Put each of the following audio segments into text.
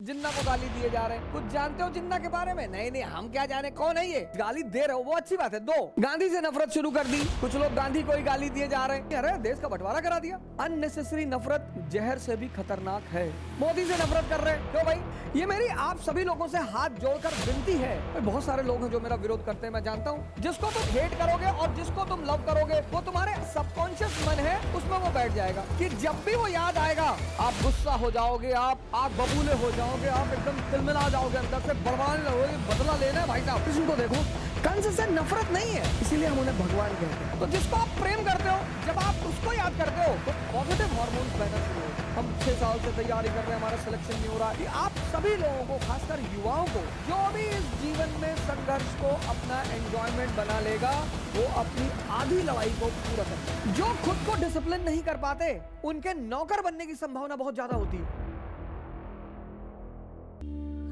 जिन्ना को गाली दिए जा रहे हैं। कुछ जानते हो जिन्ना के बारे में? नहीं नहीं, हम क्या जाने, कौन है ये? गाली दे रहे हो वो अच्छी बात है, दो। गांधी से नफरत शुरू कर दी, कुछ लोग गांधी को ही गाली दिए जा रहे हैं। अरे देश का बंटवारा करा दिया। अननेसेसरी नफरत जहर से भी खतरनाक है। मोदी से नफरत कर रहे हैं, क्यों भाई? ये मेरी आप सभी लोगों से हाथ जोड़कर विनती है। बहुत सारे लोग हैं जो मेरा विरोध करते हैं, मैं जानता हूँ। जिसको तुम हेट करोगे और जिसको तुम लव करोगे, वो तुम्हारे सबकॉन्शियस मन है उसमें वो बैठ जाएगा कि जब भी वो याद आएगा आप गुस्सा हो जाओगे, आप बबूले हो जाओगे, आप एकदम तिलमिला जाओगे, अंदर से बर्बाद लगोगे, बदला लेना है भाई साहब। किसी को देखो कंस से नफरत नहीं है, इसीलिए हम उन्हें भगवान कहते हैं। तो जिसको आप प्रेम करते हो, जब आप उसको याद करते हो तो पॉजिटिव हार्मोन्स बहना शुरू होते हैं। हम 6 साल से तैयारी कर रहे हैं, हमारा सिलेक्शन नहीं हो रहा है। आप सभी लोगों को, खासकर युवाओं को, जो भी इस जीवन में संघर्ष को अपना एंजॉयमेंट बना लेगा, वो अपनी आधी लड़ाई को पूरा करेगा। जो खुद को डिसिप्लिन नहीं कर पाते, उनके नौकर बनने की संभावना बहुत ज्यादा होती है।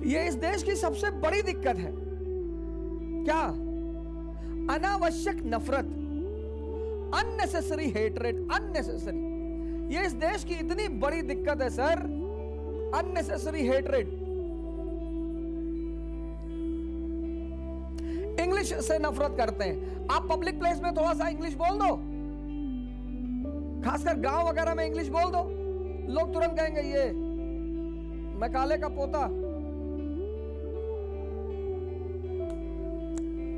ये इस देश की सबसे बड़ी दिक्कत है। क्या? अनावश्यक नफरत, अननेसेसरी हेट्रेड, अननेसेसरी। ये इस देश की इतनी बड़ी दिक्कत है सर, अननेसेसरी हेट्रेड। इंग्लिश से नफरत करते हैं। आप पब्लिक प्लेस में थोड़ा सा इंग्लिश बोल दो, खासकर गांव वगैरह में इंग्लिश बोल दो, लोग तुरंत कहेंगे ये मैं काले का पोता।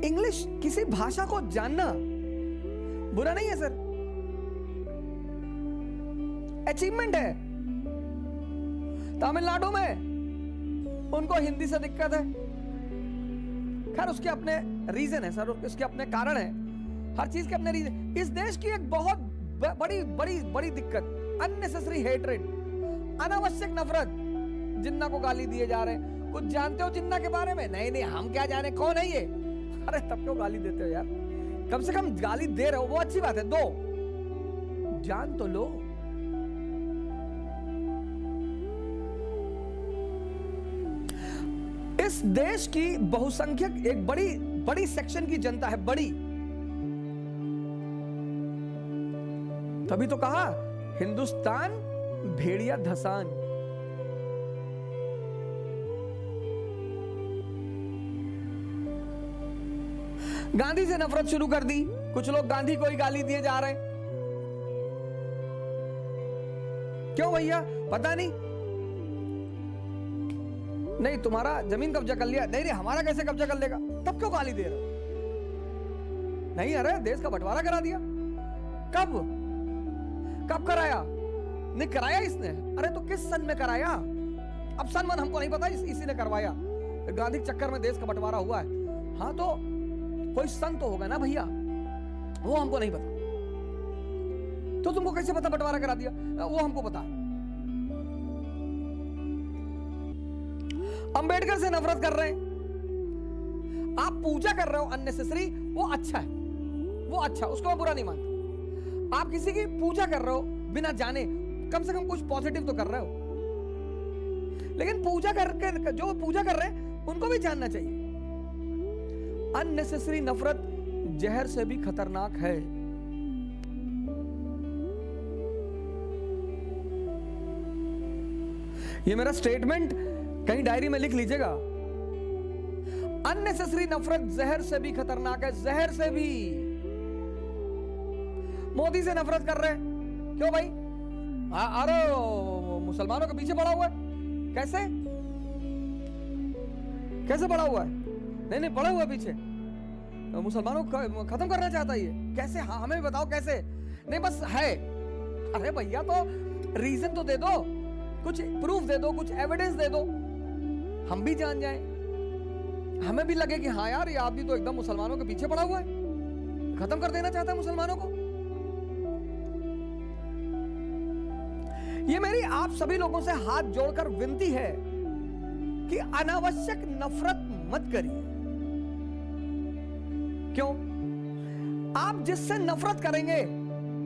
इंग्लिश, किसी भाषा को जानना बुरा नहीं है सर, अचीवमेंट है। तमिलनाडु में उनको हिंदी से दिक्कत है, खैर उसके अपने रीजन है सर, उसके अपने कारण है, हर चीज के अपने रीजन। इस देश की एक बहुत बड़ी बड़ी बड़ी दिक्कत अननेसेसरी हेट्रेड, अनावश्यक नफरत। जिन्ना को गाली दिए जा रहे हैं। कुछ जानते हो जिन्ना के बारे में? नहीं नहीं, हम क्या जाने, कौन है ये? अरे तब क्यों गाली देते हो यार? कम से कम गाली दे रहे हो वो अच्छी बात है, दो। जान तो लो। इस देश की बहुसंख्यक एक बड़ी बड़ी सेक्शन की जनता है, बड़ी। तभी तो कहा हिंदुस्तान भेड़िया धसान। गांधी से नफरत शुरू कर दी, कुछ लोग गांधी को ही गाली दिए जा रहे हैं। क्यों भैया? पता नहीं। नहीं तुम्हारा जमीन कब्जा कर लिया, नहीं नहीं हमारा कैसे कब्जा कर लेगा? तब क्यों गाली दे रहे? नहीं, अरे देश का बंटवारा करा दिया। कब कब कराया? नहीं कराया इसने। अरे तो किस सन में कराया? अब सन मन हमको नहीं पता, इसी ने करवाया। गांधी के चक्कर में देश का बंटवारा हुआ है। हाँ तो कोई सन तो होगा ना भैया, वो हमको नहीं पता। तो तुमको कैसे पता बंटवारा करा दिया? वो हमको पता है। अंबेडकर से नफरत कर रहे हैं। आप पूजा कर रहे हो अननेसेसरी, वो अच्छा है, वो अच्छा, उसको मैं बुरा नहीं मानता। आप किसी की पूजा कर रहे हो बिना जाने, कम से कम कुछ पॉजिटिव तो कर रहे हो। लेकिन पूजा करके जो पूजा कर रहे हैं उनको भी जानना चाहिए। अननेसेसरी नफरत जहर से भी खतरनाक है। ये मेरा स्टेटमेंट कहीं डायरी में लिख लीजिएगा। अननेसेसरी नफरत जहर से भी खतरनाक है, जहर से भी। मोदी से नफरत कर रहे हैं, क्यों भाई? अरे मुसलमानों के पीछे पड़ा हुआ है। कैसे कैसे पड़ा हुआ है? नहीं नहीं, पड़ा हुआ पीछे, मुसलमानों को खत्म करना चाहता है ये। कैसे? हाँ हमें भी बताओ कैसे। नहीं बस है। अरे भैया तो रीजन तो दे दो, कुछ प्रूफ दे दो, कुछ एविडेंस दे दो, हम भी जान जाएं, हमें भी लगे कि हाँ यार ये आदमी तो एकदम मुसलमानों के पीछे पड़ा हुआ है, खत्म कर देना चाहता है मुसलमानों को। ये मेरी आप सभी लोगों से हाथ जोड़कर विनती है कि अनावश्यक नफरत मत करिए। क्यों? आप जिससे नफरत करेंगे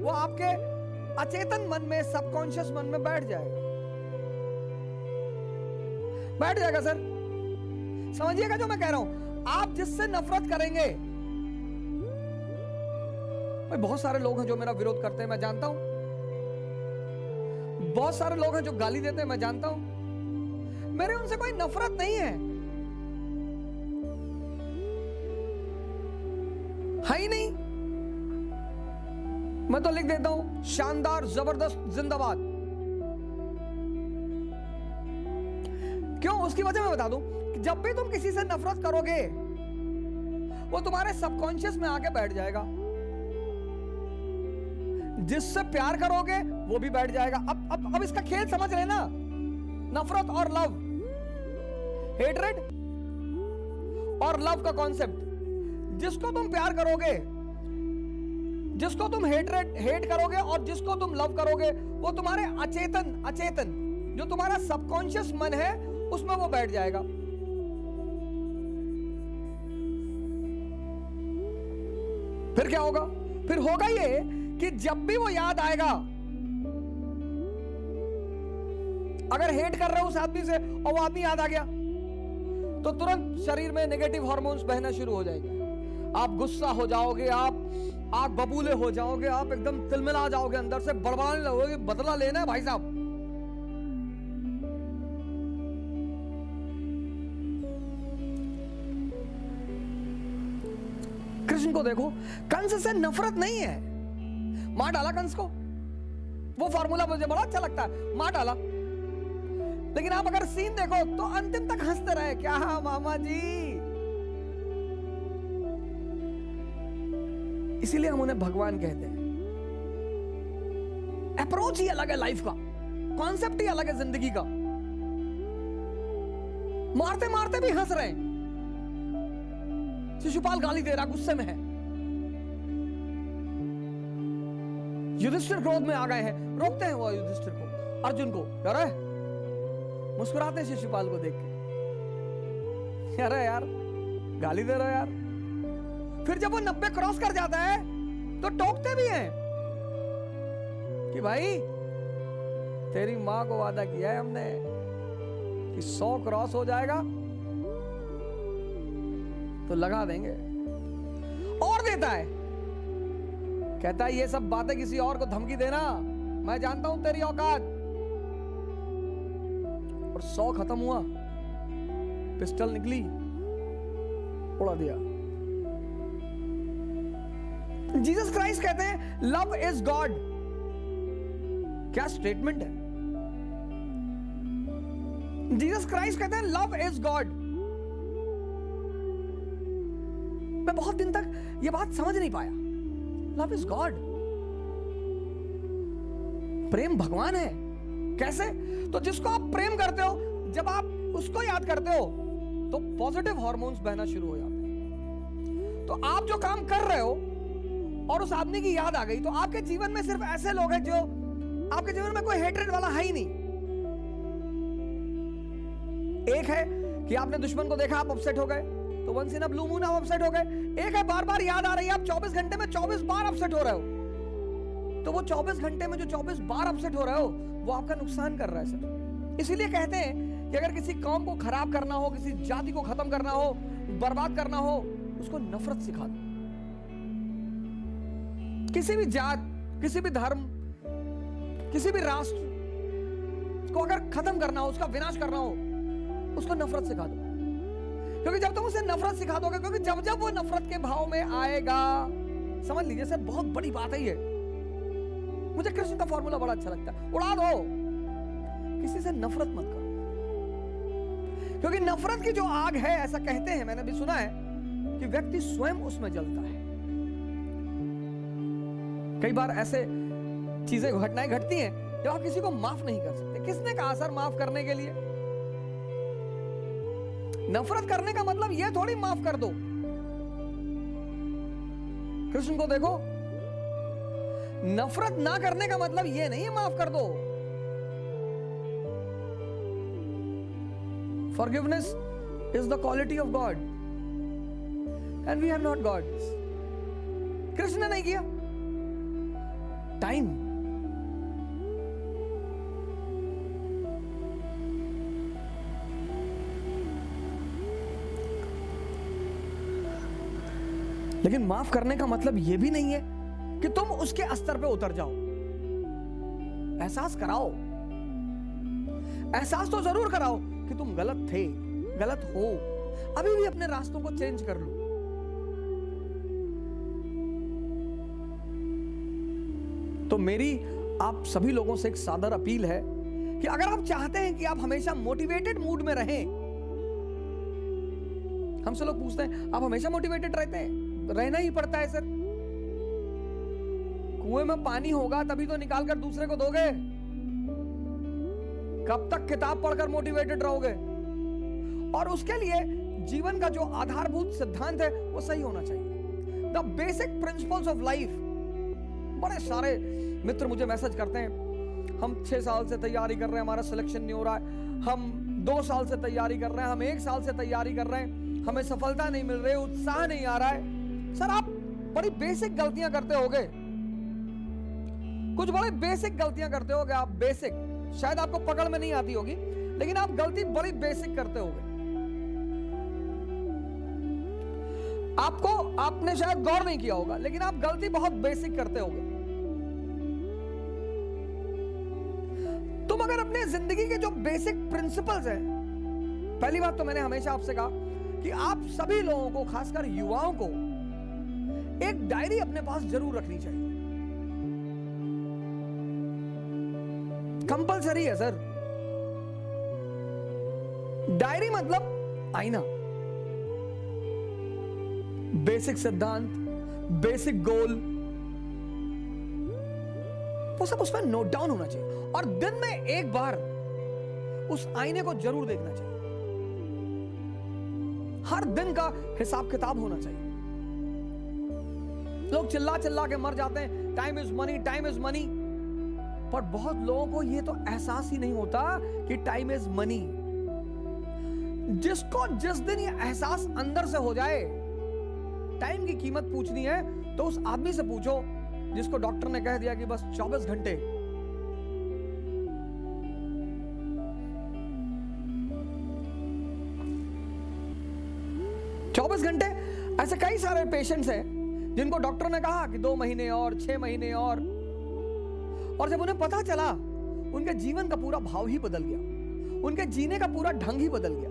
वो आपके अचेतन मन में, सबकॉन्शियस मन में बैठ जाएगा, बैठ जाएगा सर। समझिएगा जो मैं कह रहा हूं। आप जिससे नफरत करेंगे, बहुत सारे लोग हैं जो मेरा विरोध करते हैं, मैं जानता हूं। बहुत सारे लोग हैं जो गाली देते हैं, मैं जानता हूं। मेरे उनसे कोई नफरत नहीं है ही नहीं। मैं तो लिख देता हूं शानदार, जबरदस्त, जिंदाबाद। क्यों? उसकी वजह मैं बता दूं कि जब भी तुम किसी से नफरत करोगे वो तुम्हारे सबकॉन्शियस में आके बैठ जाएगा। जिससे प्यार करोगे वो भी बैठ जाएगा। अब इसका खेल समझ लेना। नफरत और लव, हेट्रेड और लव का कॉन्सेप्ट। जिसको तुम प्यार करोगे, जिसको तुम हेट करोगे और जिसको तुम लव करोगे, वो तुम्हारे अचेतन जो तुम्हारा सबकॉन्शियस मन है उसमें वो बैठ जाएगा। फिर क्या होगा? फिर होगा ये कि जब भी वो याद आएगा, अगर हेट कर रहे हो उस आदमी से और वो आदमी याद आ गया तो तुरंत शरीर में नेगेटिव हार्मोन्स बहना शुरू हो जाएंगे। आप गुस्सा हो जाओगे, आप आग बबूले हो जाओगे, आप एकदम तिलमिला जाओगे, अंदर से बड़बड़ाने लगोगे, बदला लेना है भाई साहब। कृष्ण को देखो, कंस से नफरत नहीं है। मार डाला कंस को, वो फार्मूला मुझे बड़ा अच्छा लगता है, मार डाला। लेकिन आप अगर सीन देखो तो अंतिम तक हंसते रहे। क्या मामा जी? इसीलिए हम उन्हें भगवान कहते हैं। अप्रोच ही अलग है लाइफ का, कॉन्सेप्ट ही अलग है जिंदगी का। मारते मारते भी हंस रहे हैं। शिशुपाल गाली दे रहा, गुस्से में है। युधिष्ठिर क्रोध में आ गए हैं, रोकते हैं वो युधिष्ठिर को, अर्जुन को। अरे मुस्कुराते हैं शिशुपाल को देख के। अरे यार गाली दे रहे हो यार। फिर जब वो 90 क्रॉस कर जाता है तो टोकते भी हैं कि भाई तेरी मां को वादा किया है हमने कि 100 क्रॉस हो जाएगा तो लगा देंगे। और देता है, कहता है ये सब बातें किसी और को धमकी देना, मैं जानता हूं तेरी औकात। और 100 खत्म हुआ, पिस्टल निकली, उड़ा दिया। जीसस क्राइस्ट कहते हैं लव इज गॉड। क्या स्टेटमेंट है! जीसस क्राइस्ट कहते हैं लव इज गॉड। मैं बहुत दिन तक यह बात समझ नहीं पाया। लव इज गॉड, प्रेम भगवान है। कैसे? तो जिसको आप प्रेम करते हो, जब आप उसको याद करते हो तो पॉजिटिव हार्मोन्स बहना शुरू हो जाते हैं। तो आप जो काम कर रहे हो और उस आदमी की याद आ गई, तो आपके जीवन में सिर्फ ऐसे लोग हैं जो आपके जीवन में कोई हेट्रेड वाला है ही नहीं। एक है कि आपने दुश्मन को देखा, आप अपसेट हो गए, तो once in a blue moon आप अपसेट हो गए। एक है बार बार याद आ रही है, आप 24 घंटे में 24 बार अपसेट हो रहे हो, तो वो 24 घंटे में जो 24 बार अपसेट हो रहे हो वो आपका नुकसान कर रहा है सर। इसीलिए कहते हैं कि अगर किसी कौम को खराब करना हो, किसी जाति को खत्म करना हो, बर्बाद करना हो, उसको नफरत सिखा दो। किसी भी जात, किसी भी धर्म, किसी भी राष्ट्र को अगर खत्म करना हो, उसका विनाश करना हो, उसको नफरत सिखा दो। क्योंकि जब तुम उसे नफरत सिखा दोगे, क्योंकि जब जब वो नफरत के भाव में आएगा, समझ लीजिए सर, बहुत बड़ी बात है ये। मुझे कृष्ण का फॉर्मूला बड़ा अच्छा लगता है, उड़ा दो, किसी से नफरत मत करो। क्योंकि नफरत की जो आग है, ऐसा कहते हैं, मैंने भी सुना है कि व्यक्ति स्वयं उसमें जलता है। कई बार ऐसे चीजें, घटनाएं घटती हैं जब आप किसी को माफ नहीं कर सकते। किसने कहा सर माफ करने के लिए? नफरत करने का मतलब यह थोड़ी माफ कर दो। कृष्ण को देखो, नफरत ना करने का मतलब यह नहीं है माफ कर दो। Forgiveness is the quality of God, and we are not gods. Krishna ने नहीं किया। टाइम, लेकिन माफ करने का मतलब यह भी नहीं है कि तुम उसके स्तर पे उतर जाओ। एहसास कराओ, एहसास तो जरूर कराओ कि तुम गलत थे, गलत हो, अभी भी अपने रास्तों को चेंज कर लो। तो मेरी आप सभी लोगों से एक सादर अपील है कि अगर आप चाहते हैं कि आप हमेशा मोटिवेटेड मूड में रहें, हमसे लोग पूछते हैं आप हमेशा मोटिवेटेड रहते हैं? रहना ही पड़ता है सर। कुएं में पानी होगा तभी तो निकाल कर दूसरे को दोगे। कब तक किताब पढ़कर मोटिवेटेड रहोगे? और उसके लिए जीवन का जो आधारभूत सिद्धांत है वो सही होना चाहिए। The basic principles of life. बड़े सारे मित्र मुझे मैसेज करते हैं, हम 6 साल से तैयारी कर रहे हैं, हमारा सिलेक्शन नहीं हो रहा है, हम 2 साल से तैयारी कर रहे हैं, हम 1 साल से तैयारी कर रहे हैं, हमें सफलता नहीं मिल रही, उत्साह नहीं आ रहा है। सर आप बड़ी बेसिक गलतियां करते होगे, कुछ बड़ी बेसिक गलतियां करते होगे आप। बेसिक शायद आपको पकड़ में नहीं आती होगी, लेकिन आप गलती बड़ी बेसिक करते होगे। आपने शायद गौर नहीं किया होगा, लेकिन आप गलती बहुत बेसिक करते होगे। तुम अगर अपने जिंदगी के जो बेसिक प्रिंसिपल्स हैं, पहली बात तो मैंने हमेशा आपसे कहा कि आप सभी लोगों को, खासकर युवाओं को, एक डायरी अपने पास जरूर रखनी चाहिए। कंपलसरी है सर। डायरी मतलब आईना। बेसिक सिद्धांत, बेसिक गोल, वो सब उसमें नोट डाउन होना चाहिए और दिन में एक बार उस आईने को जरूर देखना चाहिए। हर दिन का हिसाब किताब होना चाहिए। लोग चिल्ला चिल्ला के मर जाते हैं, time is money, time is money, पर बहुत लोगों को यह तो एहसास ही नहीं होता कि टाइम इज मनी। जिसको जिस दिन ये एहसास अंदर से हो जाए, टाइम की कीमत पूछनी है तो उस आदमी से पूछो जिसको डॉक्टर ने कह दिया कि बस 24 घंटे। ऐसे कई सारे पेशेंट्स हैं जिनको डॉक्टर ने कहा कि 2 महीने और 6 महीने और जब उन्हें पता चला, उनके जीवन का पूरा भाव ही बदल गया, उनके जीने का पूरा ढंग ही बदल गया।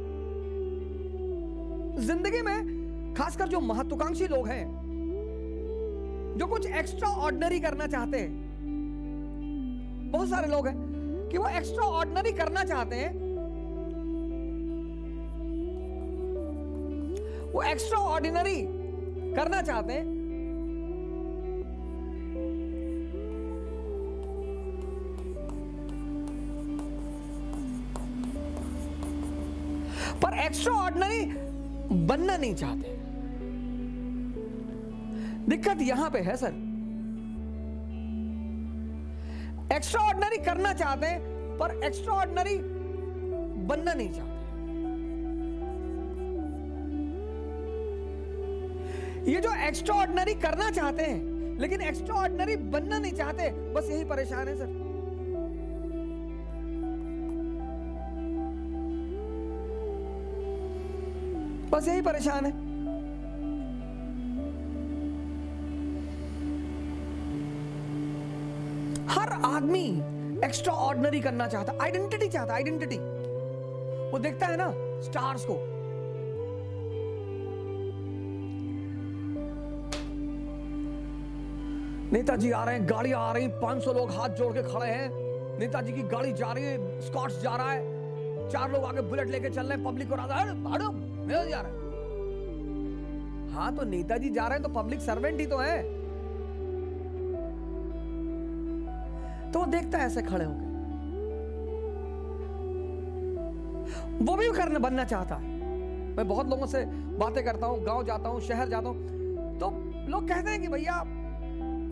जिंदगी में खासकर जो महत्वाकांक्षी लोग हैं, जो कुछ एक्स्ट्रा ऑर्डिनरी करना चाहते हैं, बहुत सारे लोग हैं कि वो एक्स्ट्रा ऑर्डिनरी करना चाहते हैं, वो एक्स्ट्रा ऑर्डिनरी करना चाहते हैं, पर एक्स्ट्रा ऑर्डिनरी बनना नहीं चाहते। दिक्कत यहां पे है सर। एक्स्ट्रा ऑर्डिनरी करना चाहते हैं पर एक्स्ट्रा ऑर्डिनरी बनना नहीं चाहते। ये जो एक्स्ट्रा ऑर्डिनरी करना चाहते हैं लेकिन एक्स्ट्रा ऑर्डिनरी बनना नहीं चाहते, बस यही परेशान है सर। बस यही परेशान है। हर आदमी एक्स्ट्रा ऑर्डिनरी करना चाहता, आइडेंटिटी चाहता, आइडेंटिटी। वो देखता है ना स्टार्स को, नेताजी आ रहे हैं, गाड़ियां आ रही, 500 लोग हाथ जोड़ के खड़े हैं, नेताजी की गाड़ी जा रही है, स्कॉट्स जा रहा है, 4 लोग आगे बुलेट लेके चल रहे हैं, पब्लिक को राजा नेताजी जा रहे हैं। हाँ तो नेताजी जा रहे हैं तो पब्लिक सर्वेंट ही तो है। तो वो देखता है ऐसे खड़े होकर, वो भी करने बनना चाहता है। मैं बहुत लोगों से बातें करता हूं, गांव जाता हूं, शहर जाता हूं, तो लोग कहते हैं कि भैया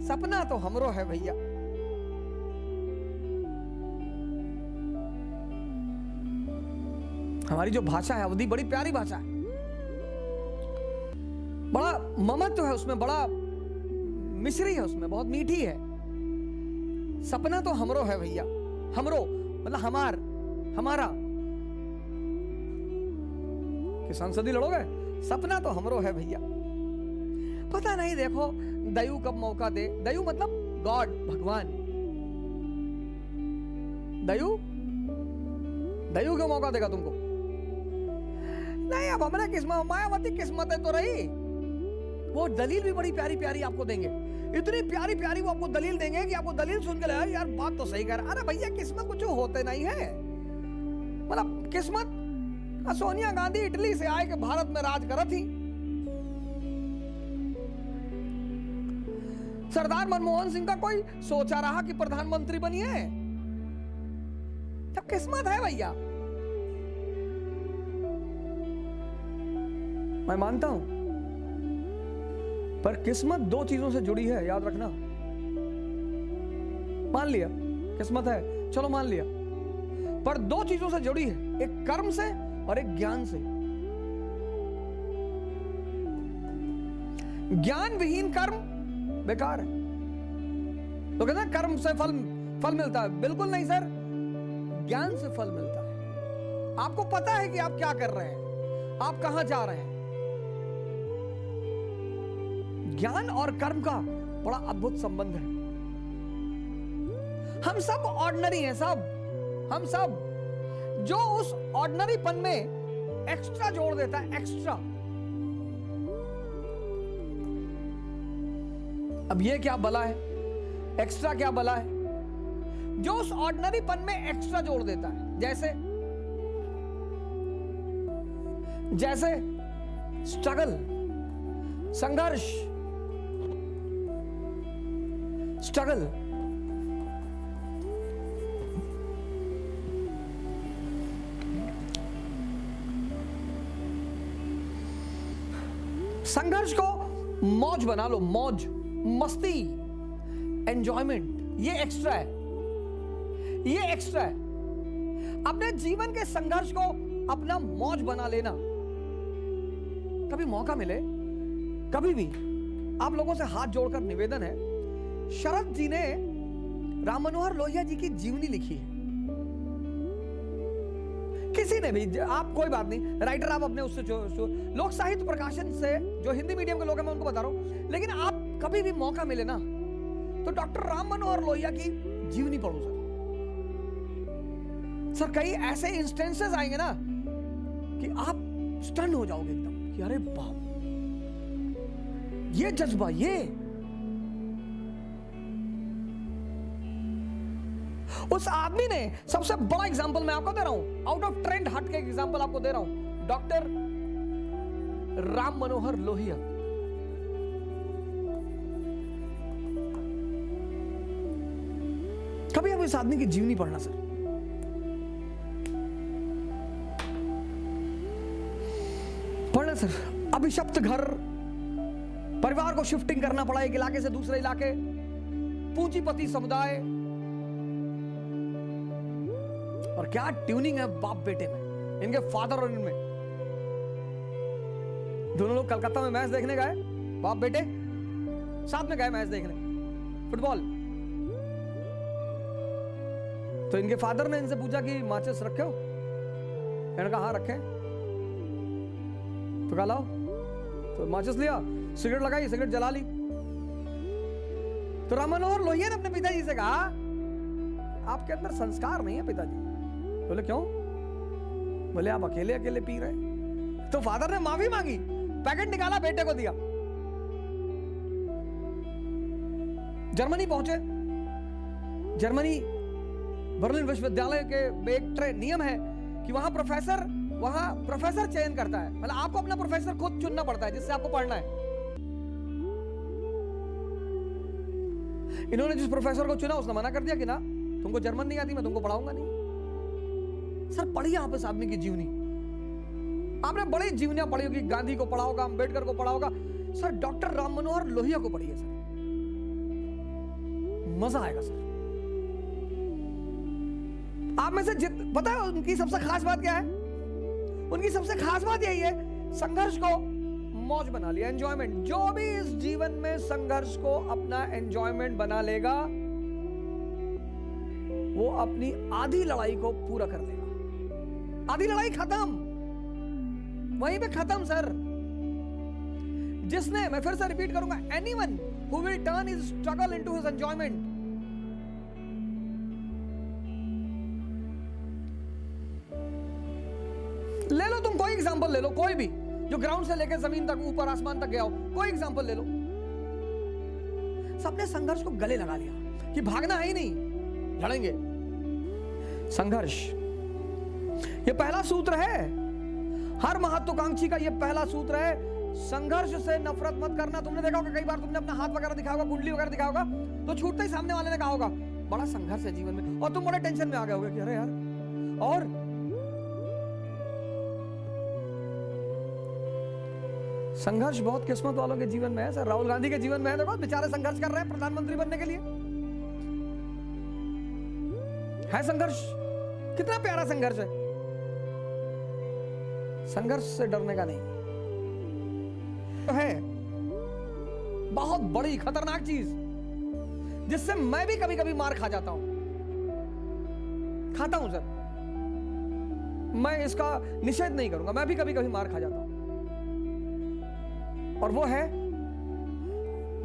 सपना तो हमरो है भैया। हमारी जो भाषा है अवधी बड़ी प्यारी भाषा है, बड़ा ममत्व है उसमें, बड़ा मिश्री है उसमें, बहुत मीठी है। सपना तो हमरो है भैया, हमरो मतलब हमार, हमारा। कि संसदी लड़ोगे, सपना तो हमरो है भैया। पता नहीं देखो दयु कब मौका दे। दयु मतलब गॉड, भगवान। दयु क्यों मौका देगा तुमको? अब हमने किस्मत, मायावती किस्मत है तो रही। वो दलील भी बड़ी प्यारी प्यारी आपको देंगे, इतनी प्यारी प्यारी वो आपको दलील देंगे कि आपको दलील सुन के लगा यार बात तो सही कर रहा। अरे भैया किस्मत कुछ होते नहीं है, मतलब किस्मत सोनिया गांधी इटली से आए के भारत में राज कर थी, सरदार मनमोहन सिंह का कोई सोचा रहा कि प्रधानमंत्री बनिए, तब किस्मत है भैया। मैं मानता हूं, पर किस्मत दो चीजों से जुड़ी है, याद रखना। मान लिया किस्मत है, चलो मान लिया, पर दो चीजों से जुड़ी है, एक कर्म से और एक ज्ञान से। ज्ञान विहीन कर्म बेकार है। तो कहते हैं कर्म से फल मिलता है, बिल्कुल नहीं सर, ज्ञान से फल मिलता है। आपको पता है कि आप क्या कर रहे हैं, आप कहां जा रहे हैं। ज्ञान और कर्म का बड़ा अद्भुत संबंध है। हम सब ऑर्डिनरी हैं, हम सब, जो उस ऑर्डिनरीपन में एक्स्ट्रा जोड़ देता है, एक्स्ट्रा। अब ये क्या भला है, एक्स्ट्रा क्या भला है, जो उस ऑर्डिनरीपन में एक्स्ट्रा जोड़ देता है। जैसे स्ट्रगल, संघर्ष, स्ट्रगल, संघर्ष को मौज बना लो, मौज, मस्ती, एंजॉयमेंट, ये एक्स्ट्रा है, ये एक्स्ट्रा है। अपने जीवन के संघर्ष को अपना मौज बना लेना। कभी मौका मिले, कभी भी आप लोगों से हाथ जोड़कर निवेदन है, शरद जी ने राम मनोहर लोहिया जी की जीवनी लिखी है। किसी ने भी, आप कोई बात नहीं, राइटर आप अपने उससे लोक साहित्य प्रकाशन से, जो हिंदी मीडियम के लोग हैं मैं उनको बता रहा हूं, लेकिन आप कभी भी मौका मिले ना तो डॉक्टर राम मनोहर लोहिया की जीवनी पढ़ो सर। कई ऐसे इंस्टेंसेस आएंगे ना कि आप स्टन हो जाओगे एकदम कि अरे बाप, ये जज्बा, ये उस आदमी ने सबसे बड़ा एग्जांपल मैं आपको दे रहा हूं, आउट ऑफ ट्रेंड हट के एग्जांपल आपको दे रहा हूं, डॉक्टर राम मनोहर लोहिया। कभी आप इस आदमी की जीवनी पढ़ना सर, पढ़ना सर। अभिशप्त घर, परिवार को शिफ्टिंग करना पड़ा एक इलाके से दूसरे इलाके, पूंजीपति समुदाय, और क्या ट्यूनिंग है बाप बेटे में, इनके फादर और इनमें। दोनों लोग कलकत्ता में मैच देखने गए, बाप बेटे साथ में गए मैच देखने, फुटबॉल। तो इनके फादर ने इनसे पूछा कि माचिस रखे हो, इन्होंने कहा हाँ रखे। तो कहा लाओ, तो माचिस लिया, सिगरेट लगाई, सिगरेट जला ली। तो राम मनोहर लोहिया ने अपने पिताजी से कहा आपके अंदर संस्कार नहीं है पिताजी। बोले क्यों? बोले आप अकेले अकेले पी रहे। तो फादर ने माफी मांगी, पैकेट निकाला, बेटे को दिया। जर्मनी पहुंचे, जर्मनी बर्लिन विश्वविद्यालय के एक नियम है कि वहां प्रोफेसर चयन करता है, मतलब आपको अपना प्रोफेसर खुद चुनना पड़ता है जिससे आपको पढ़ना है। इन्होंने जिस प्रोफेसर को चुना उसने मना कर दिया कि ना तुमको जर्मन नहीं आती, मैं तुमको पढ़ाऊंगा नहीं। सर पढ़िए आप इस आदमी की जीवनी, आपने बड़ी जीवनियां पढ़ी होगी, गांधी को पढ़ा होगा, अंबेडकर को पढ़ा होगा, सर डॉक्टर राम मनोहर लोहिया को पढ़िए सर, मजा आएगा सर। आप में से पता है उनकी सबसे खास बात क्या है? उनकी सबसे खास बात यही है, संघर्ष को मौज बना लिया, एंजॉयमेंट। जो भी इस जीवन में संघर्ष को अपना एंजॉयमेंट बना लेगा वो अपनी आधी लड़ाई को पूरा कर लेगा। आधी लड़ाई खत्म, वहीं पे खत्म सर। जिसने, मैं फिर से रिपीट करूंगा, anyone who will turn his struggle into his enjoyment, ले लो तुम कोई एग्जांपल ले लो, कोई भी जो ग्राउंड से लेकर जमीन तक, ऊपर आसमान तक गया हो, कोई एग्जांपल ले लो। सबने संघर्ष को गले लगा लिया कि भागना है ही नहीं, लड़ेंगे। संघर्ष ये पहला सूत्र है, हर महत्वाकांक्षी का ये पहला सूत्र है, संघर्ष से नफरत मत करना। तुमने देखा होगा कई बार, तुमने अपना हाथ वगैरह दिखा होगा, कुंडली वगैरह दिखा होगा, तो छूटते ही सामने वाले ने कहा होगा बड़ा संघर्ष है जीवन में, और तुम बड़े टेंशन में आ गए होगे कि अरे यार। और संघर्ष बहुत किस्मत वालों के जीवन में है सर। राहुल गांधी के जीवन में है, देखो बेचारे संघर्ष कर रहे हैं प्रधानमंत्री बनने के लिए। है संघर्ष, कितना प्यारा संघर्ष है। संघर्ष से डरने का नहीं तो है बहुत बड़ी खतरनाक चीज, जिससे मैं भी कभी कभी मार खा जाता हूं, खाता हूं सर, मैं इसका निषेध नहीं करूंगा, मैं भी कभी कभी मार खा जाता हूं, और वो है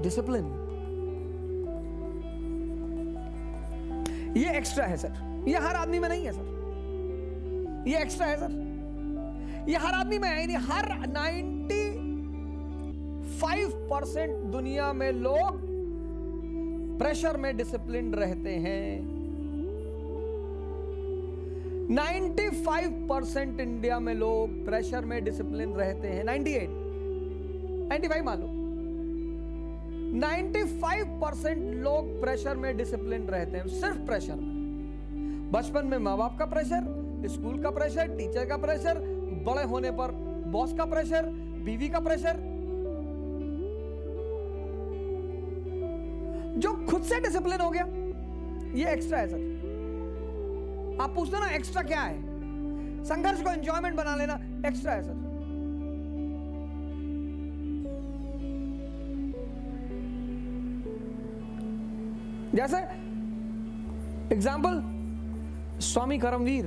डिसिप्लिन। ये एक्स्ट्रा है सर, ये हर आदमी में नहीं है सर, ये एक्स्ट्रा है सर, ये हर आदमी में है नहीं। हर 95% दुनिया में लोग प्रेशर में डिसिप्लिन रहते हैं। 95% इंडिया में लोग प्रेशर में डिसिप्लिन रहते हैं। 95 मान लो, 95% लोग प्रेशर में डिसिप्लिन रहते हैं, सिर्फ प्रेशर में। बचपन में माँ बाप का प्रेशर, स्कूल का प्रेशर, टीचर का प्रेशर, बड़े होने पर बॉस का प्रेशर, बीवी का प्रेशर। जो खुद से डिसिप्लिन हो गया, ये एक्स्ट्रा है सर। आप पूछते ना एक्स्ट्रा क्या है, संघर्ष को एंजॉयमेंट बना लेना एक्स्ट्रा है सर। जैसे एग्जाम्पल स्वामी करमवीर,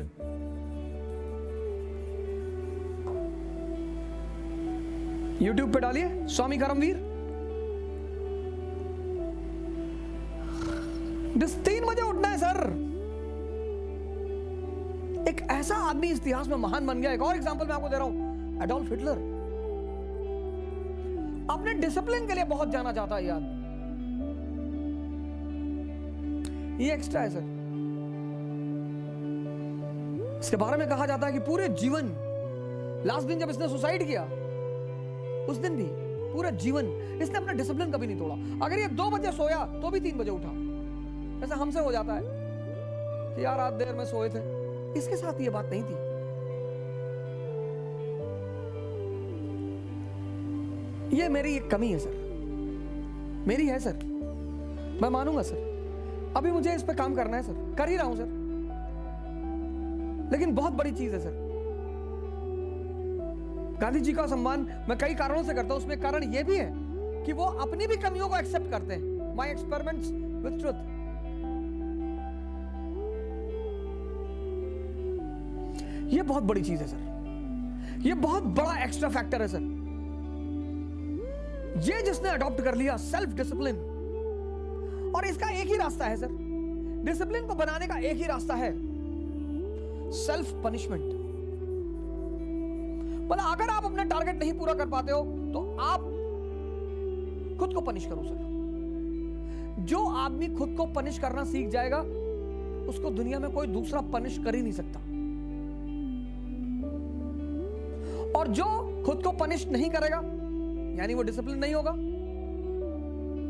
यूट्यूब पे डालिए स्वामी करमवीर। 3 बजे उठना है सर। एक ऐसा आदमी इतिहास में महान बन गया। एक और एग्जांपल मैं आपको दे रहा हूं, एडोल्फ हिटलर। अपने डिसिप्लिन के लिए बहुत जाना जाता है यार, ये एक्स्ट्रा है सर। इसके बारे में कहा जाता है कि पूरे जीवन, लास्ट दिन जब इसने सुसाइड किया, उस दिन भी पूरा जीवन इसने अपना डिसिप्लिन कभी नहीं तोड़ा। अगर ये 2 बजे सोया तो भी 3 बजे उठा। ऐसा हमसे हो जाता है कि यार रात देर में सोए थे, इसके साथ ये बात नहीं थी। ये मेरी एक कमी है सर, मेरी है सर, मैं मानूंगा सर। अभी मुझे इस पे काम करना है सर, कर ही रहा हूं सर, लेकिन बहुत बड़ी चीज है सर। गांधी जी का सम्मान मैं कई कारणों से करता हूं, उसमें कारण यह भी है कि वो अपनी भी कमियों को एक्सेप्ट करते हैं। My experiments with truth. ये बहुत बड़ी चीज है सर, ये बहुत बड़ा एक्स्ट्रा फैक्टर है सर। ये जिसने अडॉप्ट कर लिया सेल्फ डिसिप्लिन, और इसका एक ही रास्ता है सर, डिसिप्लिन को बनाने का एक ही रास्ता है, सेल्फ पनिशमेंट। मतलब अगर आप अपना टारगेट नहीं पूरा कर पाते हो तो आप खुद को पनिश करो सर। जो आदमी खुद को पनिश करना सीख जाएगा, उसको दुनिया में कोई दूसरा पनिश कर ही नहीं सकता। और जो खुद को पनिश नहीं करेगा, यानी वो डिसिप्लिन नहीं होगा,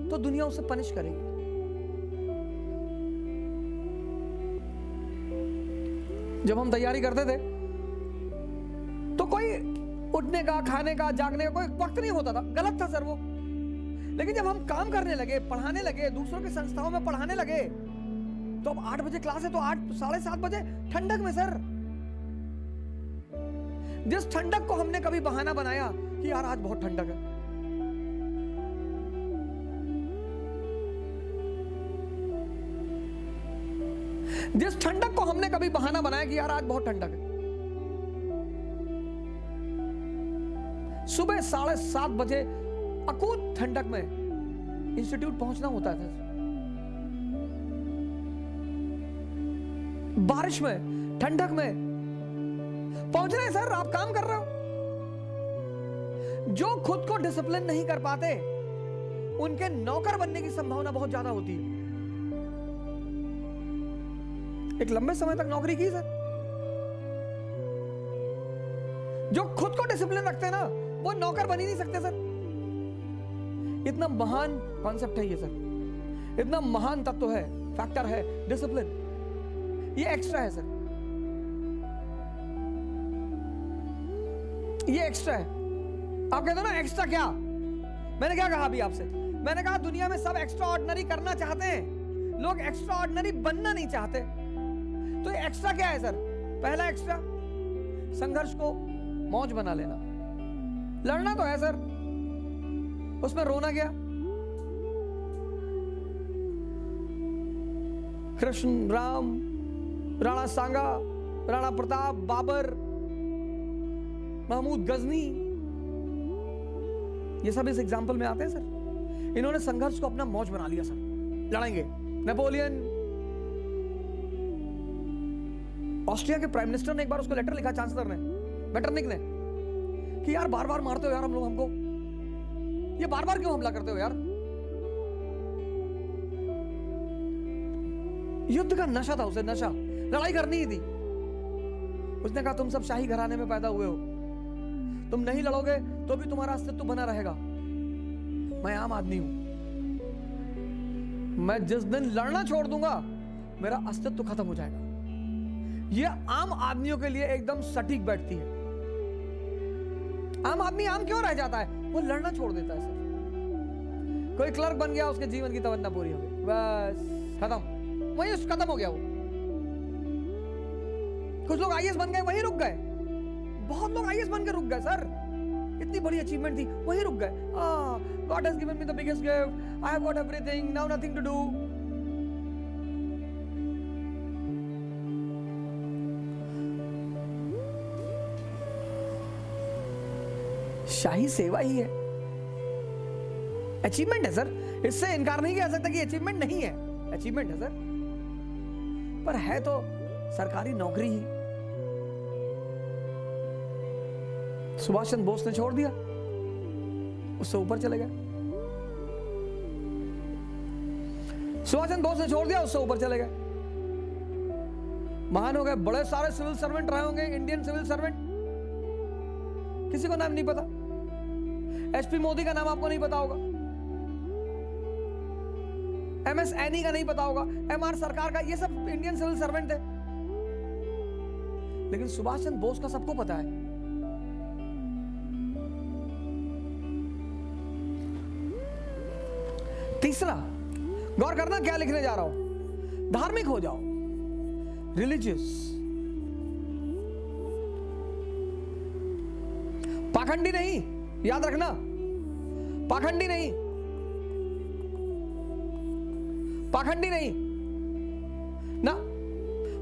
तो दुनिया उसे पनिश करेगी। जब हम तैयारी करते थे तो कोई उठने का, खाने का, जागने का कोई वक्त नहीं होता था, गलत था सर वो। लेकिन जब हम काम करने लगे, पढ़ाने लगे, दूसरों की संस्थाओं में पढ़ाने लगे, तो अब 8 बजे क्लास है तो 8, 7:30 बजे ठंडक में सर। जिस ठंडक को हमने कभी बहाना बनाया कि यार आज बहुत ठंडक है, जिस ठंडक को हमने कभी बहाना बनाया कि यार आज बहुत ठंडक है, सुबह 7:30 बजे अकूत ठंडक में इंस्टीट्यूट पहुंचना होता था। बारिश में, ठंडक में पहुंच रहे हैं सर, आप काम कर रहे हो। जो खुद को डिसिप्लिन नहीं कर पाते उनके नौकर बनने की संभावना बहुत ज्यादा होती है। एक लंबे समय तक नौकरी की सर, जो खुद को डिसिप्लिन रखते हैं ना वो नौकर बन ही नहीं सकते सर। इतना महान कॉन्सेप्ट है ये सर, इतना महान तत्व है, फैक्टर है डिसिप्लिन। ये एक्स्ट्रा है सर, ये एक्स्ट्रा है। आप कहते हो ना एक्स्ट्रा क्या, मैंने क्या कहा अभी आपसे? मैंने कहा दुनिया में सब एक्स्ट्रा ऑर्डिनरी करना चाहते हैं, लोग एक्स्ट्रा ऑर्डिनरी बनना नहीं चाहते। तो ये एक्स्ट्रा क्या है सर? पहला एक्स्ट्रा, संघर्ष को मौज बना लेना। लड़ना तो है सर, उसमें रोना क्या? कृष्ण, राम, राणा सांगा, राणा प्रताप, बाबर, महमूद गजनी, ये सब इस एग्जाम्पल में आते हैं सर। इन्होंने संघर्ष को अपना मौज बना लिया सर, लड़ेंगे। नेपोलियन, ऑस्ट्रिया के प्राइम मिनिस्टर ने एक बार उसको लेटर लिखा चांसलर ने, मेटरनिक ने, कि यार बार बार मारते हो यार हम लोग, हमको ये बार बार क्यों हमला करते हो यार? युद्ध का नशा था उसे, नशा, लड़ाई करनी ही थी। उसने कहा तुम सब शाही घराने में पैदा हुए हो, तुम नहीं लड़ोगे तो भी तुम्हारा अस्तित्व बना रहेगा। मैं आम आदमी हूं, मैं जिस दिन लड़ना छोड़ दूंगा मेरा अस्तित्व खत्म हो जाएगा। यह आम आदमियों के लिए एकदम सटीक बैठती है। आम आदमी आम क्यों रह जाता है? वो लड़ना छोड़ देता है सर। कोई क्लर्क बन गया, उसके जीवन की तमन्ना पूरी हो गई, बस खत्म, वही खत्म हो गया वो। कुछ लोग आईएएस बन गए, वही रुक गए। बहुत लोग आईएएस बन के रुक गए सर, इतनी बड़ी अचीवमेंट थी, वही रुक गए। God has given me the biggest gift, I have got everything, now nothing to do. शाही सेवा ही है, अचीवमेंट है सर। इससे इनकार नहीं किया जा सकता कि अचीवमेंट नहीं है, अचीवमेंट है सर, पर है तो सरकारी नौकरी ही। सुभाष चंद्र बोस ने छोड़ दिया, उससे ऊपर चले गए। सुभाष चंद्र बोस ने छोड़ दिया, उससे ऊपर चले गए, महान हो गए। बड़े सारे सिविल सर्वेंट रहे होंगे, इंडियन सिविल सर्वेंट, किसी को नाम नहीं पता। एचपी मोदी का नाम आपको नहीं पता होगा, एमएस एनी का नहीं पता होगा, एमआर सरकार का, ये सब इंडियन सिविल सर्वेंट थे। लेकिन सुभाष चंद्र बोस का सबको पता है। तीसरा, गौर करना क्या लिखने जा रहा हूं। धार्मिक हो जाओ, रिलीजियस, पाखंडी नहीं, याद रखना, पाखंडी नहीं, पाखंडी नहीं ना,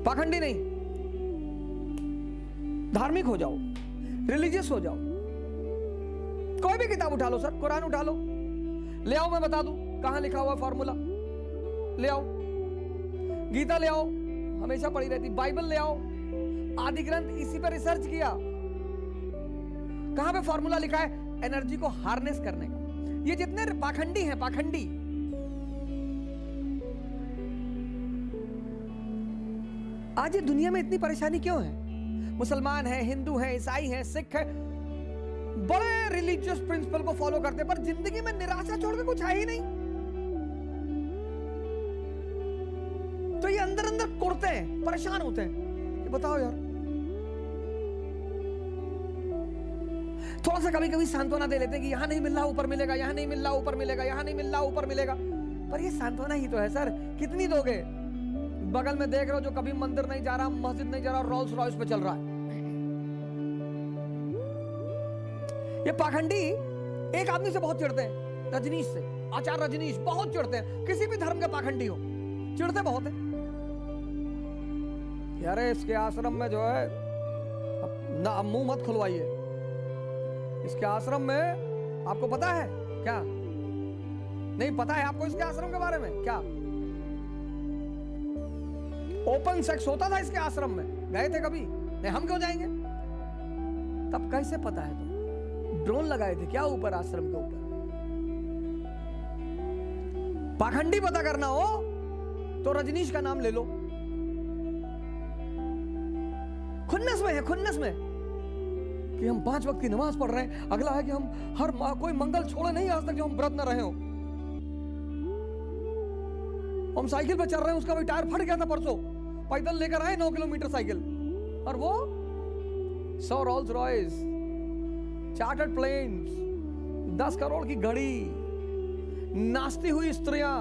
पाखंडी नहीं। धार्मिक हो जाओ, रिलीजियस हो जाओ। कोई भी किताब उठा लो सर, कुरान उठा लो, ले आओ, मैं बता दूं कहां लिखा हुआ फॉर्मूला, ले आओ। गीता ले आओ, हमेशा पढ़ी रहती, बाइबल ले आओ, आदि ग्रंथ, इसी पर रिसर्च किया, कहां पे फॉर्मूला लिखा है एनर्जी को हार्नेस करने का। ये जितने पाखंडी हैं, पाखंडी, आज ये दुनिया में इतनी परेशानी क्यों है? मुसलमान है, हिंदू है, ईसाई है, सिख है, बड़े रिलीजियस प्रिंसिपल को फॉलो करते, पर जिंदगी में निराशा छोड़ के कुछ है ही नहीं। तो ये अंदर अंदर कुड़ते हैं, परेशान होते हैं। ये बताओ यार, थोड़ा सा कभी कभी सांत्वना दे लेते हैं कि यहां नहीं मिल रहा ऊपर मिलेगा, यहां नहीं मिल रहा ऊपर मिलेगा, यहां नहीं मिल रहा ऊपर मिलेगा, पर ये सांत्वना ही तो है सर। कितनी दोगे? बगल में देख रहे हो जो कभी मंदिर नहीं जा रहा, मस्जिद नहीं जा रहा, रोल्स रॉयस पे चल रहा है। ये पाखंडी एक आदमी से बहुत चिढ़ते हैं, रजनीश से, आचार्य रजनीश, बहुत चिढ़ते हैं। किसी भी धर्म के पाखंडी हो, चिढ़ते बहुत है। यार इसके आश्रम में जो है ना, मुंह मत खुलवाइए। इसके आश्रम में आपको पता है क्या? नहीं पता है आपको इसके आश्रम के बारे में क्या? ओपन सेक्स होता था इसके आश्रम में, गए थे कभी? नहीं, हम क्यों जाएंगे? तब कैसे पता है तुम? ड्रोन लगाए थे क्या ऊपर आश्रम के ऊपर? पाखंडी पता करना हो तो रजनीश का नाम ले लो। खुन्नस में है, खुन्नस में कि हम 5 वक्त की नमाज पढ़ रहे हैं। अगला है कि हम हर कोई मंगल छोड़े नहीं आज तक जो हम व्रत न रहे हो। हम साइकिल पे चल रहे हैं, उसका भी टायर फट गया था परसों, पैदल लेकर आए 9 किलोमीटर साइकिल। और वो 100 Rolls Royce, chartered planes, 10 crore की घड़ी, नाचती हुई स्त्रियां।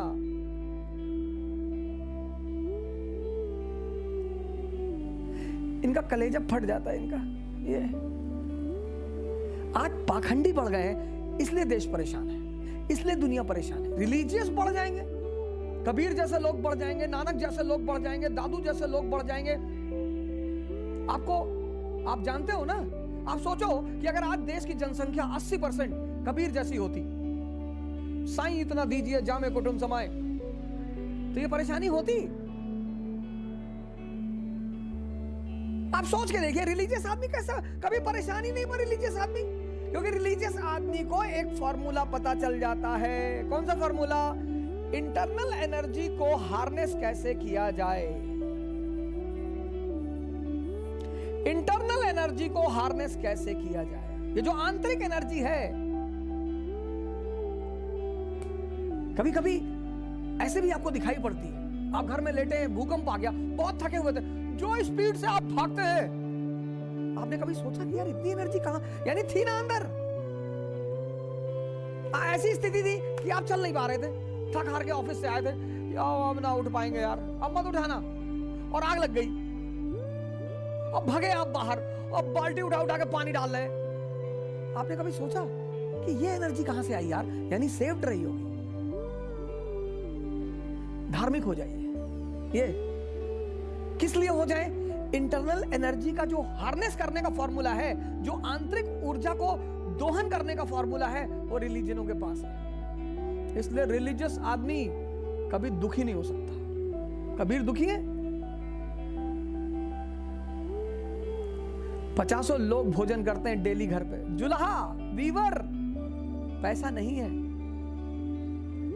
इनका कलेजा फट जाता है इनका। ये आज पाखंडी बढ़ गए हैं, इसलिए देश परेशान है, इसलिए दुनिया परेशान है। रिलीजियस बढ़ जाएंगे, कबीर जैसे लोग बढ़ जाएंगे, नानक जैसे लोग बढ़ जाएंगे, दादू जैसे लोग बढ़ जाएंगे। आप जानते हो ना, आप सोचो कि अगर आज देश की जनसंख्या 80% कबीर जैसी होती, साईं इतना दीजिए जामे कुटुंब समाए, तो ये परेशानी होती। आप सोच के देखिए रिलीजियस आदमी कैसा, कभी परेशानी नहीं पर रिलीजियस आदमी, क्योंकि रिलीजियस आदमी को एक फॉर्मूला पता चल जाता है। कौन सा फॉर्मूला? इंटरनल एनर्जी को हार्नेस कैसे किया जाए। इंटरनल एनर्जी को हार्नेस कैसे किया जाए। ये जो आंतरिक एनर्जी है, कभी कभी ऐसे भी आपको दिखाई पड़ती है। आप घर में लेटे हैं, भूकंप आ गया, बहुत थके हुए थे, जो स्पीड से आप भागते हैं, आपने कभी सोचा कि यार इतनी एनर्जी कहां, यानी थी ना अंदर। ऐसी स्थिति थी कि आप चल नहीं पा रहे थे, थक हार के ऑफिस से आए थे, अब ना उठ पाएंगे यार, अब मत उठाना, और आग लग गई। अब भगे आप बाहर, अब बाल्टी उठा उठा के पानी डाल रहे हैं। आपने कभी सोचा कि ये एनर्जी कहां से आई यार, यानी सेव्ड रही होगी। धार्मिक हो जाइए। ये किस लिए हो जाए? इंटरनल एनर्जी का जो हार्नेस करने का फॉर्मूला है, जो आंतरिक ऊर्जा को दोहन करने का फॉर्मूला है, वो रिलीजनों के पास है। इसलिए रिलीजियस आदमी कभी दुखी नहीं हो सकता। कबीर दुखी है? 50 लोग भोजन करते हैं डेली घर पे, जुल्हा, वीवर, पैसा नहीं है,